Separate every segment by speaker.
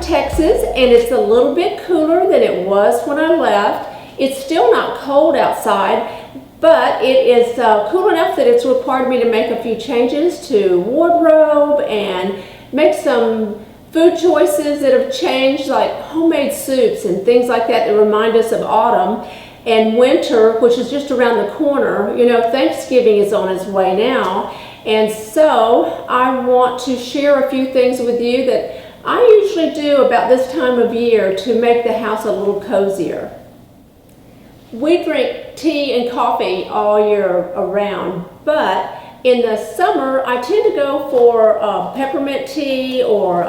Speaker 1: to Texas, and it's a little bit cooler than it was when I left. It's still not cold outside, but it is cool enough that it's required me to make a few changes to wardrobe and make some food choices that have changed, like homemade soups and things like that that remind us of autumn and winter, which is just around the corner. You know, Thanksgiving is on its way now, and so I want to share a few things with you that I usually do about this time of year to make the house a little cozier. We drink tea and coffee all year around, but in the summer I tend to go for peppermint tea or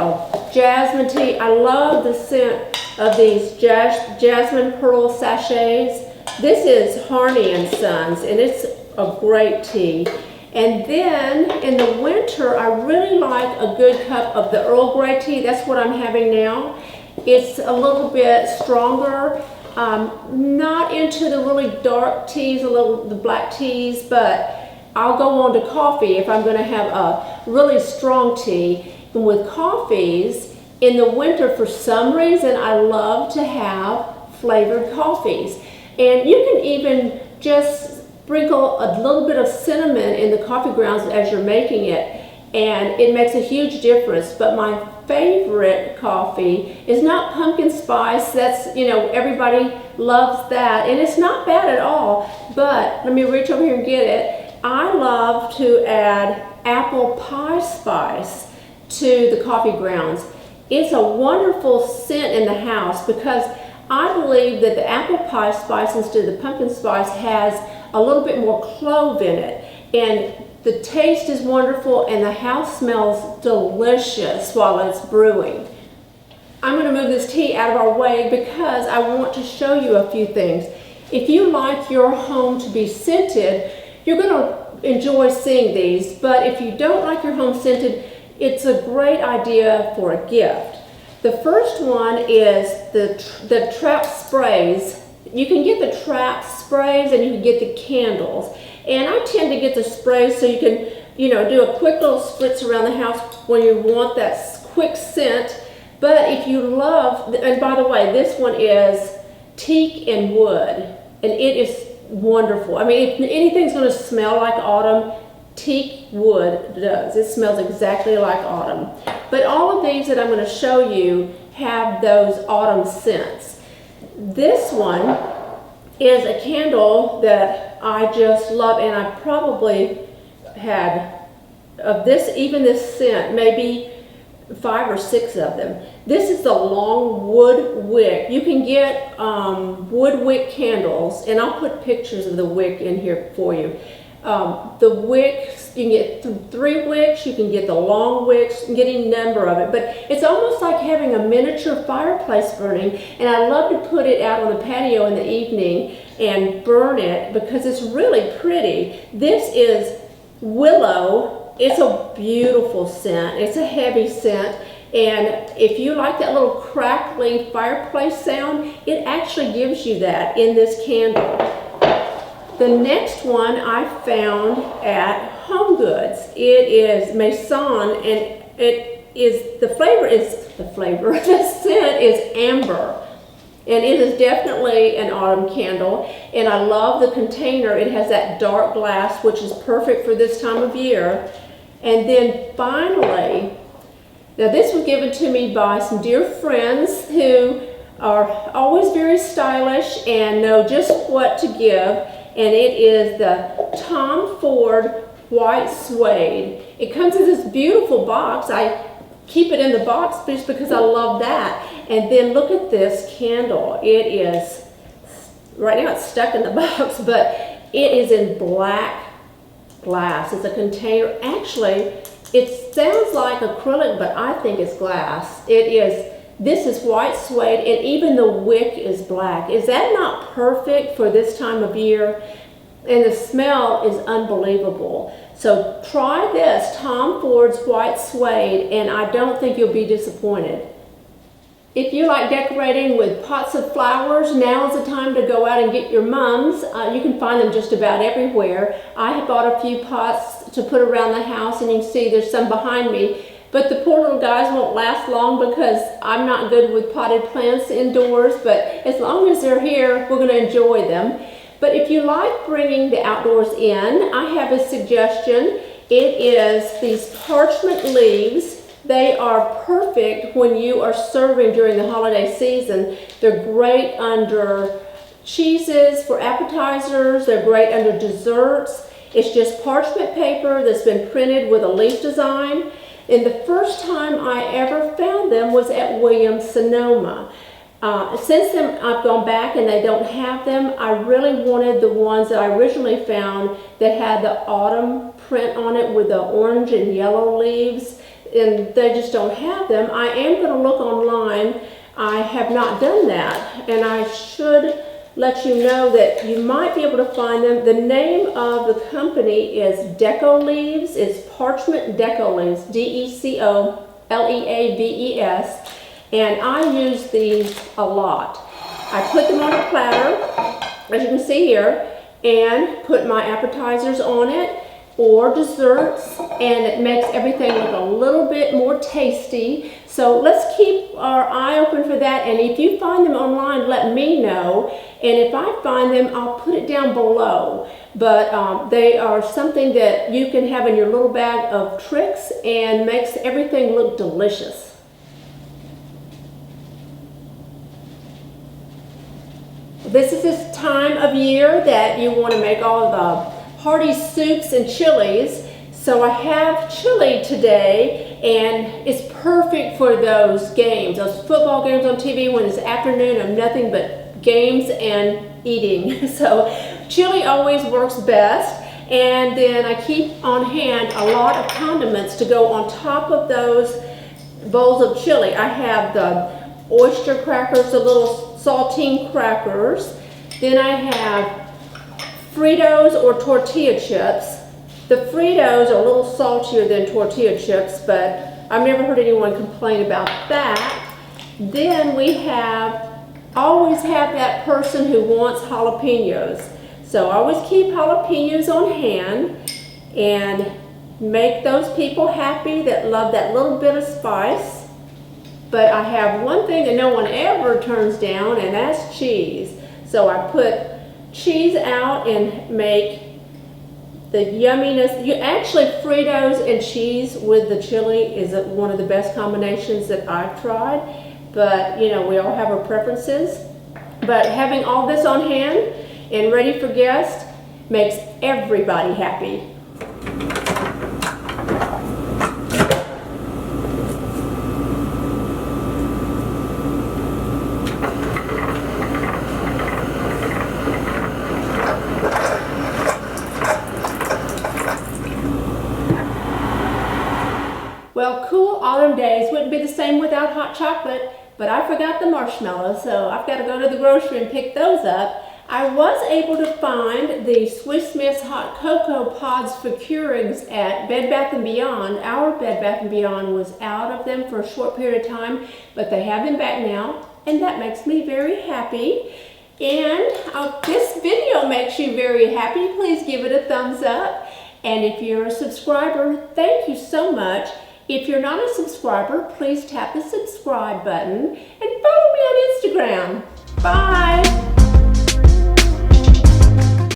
Speaker 1: jasmine tea. I love the scent of these jasmine pearl sachets. This is Harney and Sons, and it's a great tea. And then in the winter, I really like a good cup of the Earl Grey tea. That's what I'm having now. It's a little bit stronger. Not into the really dark teas, the black teas, but I'll go on to coffee if I'm going to have a really strong tea. And with coffees, in the winter, for some reason, I love to have flavored coffees. And you can even just sprinkle a little bit of cinnamon in the coffee grounds as you're making it, and it makes a huge difference. But my favorite coffee is not pumpkin spice. That's, you know, everybody loves that, and it's not bad at all. But let me reach over here and get it. I love to add apple pie spice to the coffee grounds. It's a wonderful scent in the house because I believe that the apple pie spice instead of the pumpkin spice has a little bit more clove in it, and the taste is wonderful and the house smells delicious while it's brewing. I'm going to move this tea out of our way because I want to show you a few things. If you like your home to be scented, you're going to enjoy seeing these, but if you don't like your home scented, it's a great idea for a gift. The first one is the trap sprays. You can get the trap sprays and you can get the candles. And I tend to get the sprays so you can, you know, do a quick little spritz around the house when you want that quick scent. But if you love, and by the way, this one is teak and wood, and it is wonderful. I mean, if anything's going to smell like autumn, teak wood does. It smells exactly like autumn. But all of these that I'm going to show you have those autumn scents. This one is a candle that I just love, and I probably had of this, even this scent, maybe 5 or 6 of them. This is the long wood wick. You can get wood wick candles, and I'll put pictures of the wick in here for you. The wicks, you can get 3 wicks, you can get the long wicks, you can get any number of it, but it's almost like having a miniature fireplace burning, and I love to put it out on the patio in the evening and burn it because it's really pretty. This is willow. It's a beautiful scent. It's a heavy scent, and if you like that little crackly fireplace sound, it actually gives you that in this candle. The next one I found at Home Goods. It is Maison, and the scent is amber. And it is definitely an autumn candle, and I love the container. It has that dark glass, which is perfect for this time of year. And then finally, now this was given to me by some dear friends who are always very stylish and know just what to give. And it is the Tom Ford white suede. It comes in this beautiful box. I keep it in the box just because I love that. And then look at this candle. It is, right now it's stuck in the box, but it is in black glass. It's a container. Actually, it sounds like acrylic, but I think it's glass. This is white suede, and even the wick is black. Is that not perfect for this time of year? And the smell is unbelievable. So try this, Tom Ford's white suede, and I don't think you'll be disappointed. If you like decorating with pots of flowers, now is the time to go out and get your mums. You can find them just about everywhere. I have bought a few pots to put around the house, and you can see there's some behind me. But the poor little guys won't last long because I'm not good with potted plants indoors, but as long as they're here, we're going to enjoy them. But if you like bringing the outdoors in, I have a suggestion. It is these parchment leaves. They are perfect when you are serving during the holiday season. They're great under cheeses for appetizers. They're great under desserts. It's just parchment paper that's been printed with a leaf design. And the first time I ever found them was at Williams-Sonoma. Since then, I've gone back and they don't have them. I really wanted the ones that I originally found that had the autumn print on it with the orange and yellow leaves, and they just don't have them. I am going to look online. I have not done that, and I should let you know that you might be able to find them. The name of the company is Deco Leaves. It's Parchment Deco Leaves, D-E-C-O-L-E-A-V-E-S. And I use these a lot. I put them on a platter, as you can see here, and put my appetizers on it or desserts, and it makes everything look a little bit more tasty. So let's keep our eye open for that, and if you find them online, let me know, and if I find them, I'll put it down below. But they are something that you can have in your little bag of tricks and makes everything look delicious. This is this time of year that you want to make all the hearty soups and chilies. So I have chili today, and it's perfect for those games, those football games on TV when it's afternoon of nothing but games and eating. So chili always works best. And then I keep on hand a lot of condiments to go on top of those bowls of chili. I have the oyster crackers, the little saltine crackers. Then I have Fritos or tortilla chips. The Fritos are a little saltier than tortilla chips, but I've never heard anyone complain about that. Then we always have that person who wants jalapenos. So I always keep jalapenos on hand and make those people happy that love that little bit of spice. But I have one thing that no one ever turns down, and that's cheese. So I put cheese out and make the yumminess. Actually, Fritos and cheese with the chili is one of the best combinations that I've tried. But, you know, we all have our preferences. But having all this on hand and ready for guests makes everybody happy. Well, cool autumn days wouldn't be the same without hot chocolate, but I forgot the marshmallows, so I've got to go to the grocery and pick those up. I was able to find the Swiss Miss Hot Cocoa Pods for Keurigs at Bed Bath & Beyond. Our Bed Bath & Beyond was out of them for a short period of time, but they have them back now, and that makes me very happy. And if this video makes you very happy, please give it a thumbs up. And if you're a subscriber, thank you so much. If you're not a subscriber, please tap the subscribe button and follow me on Instagram. Bye!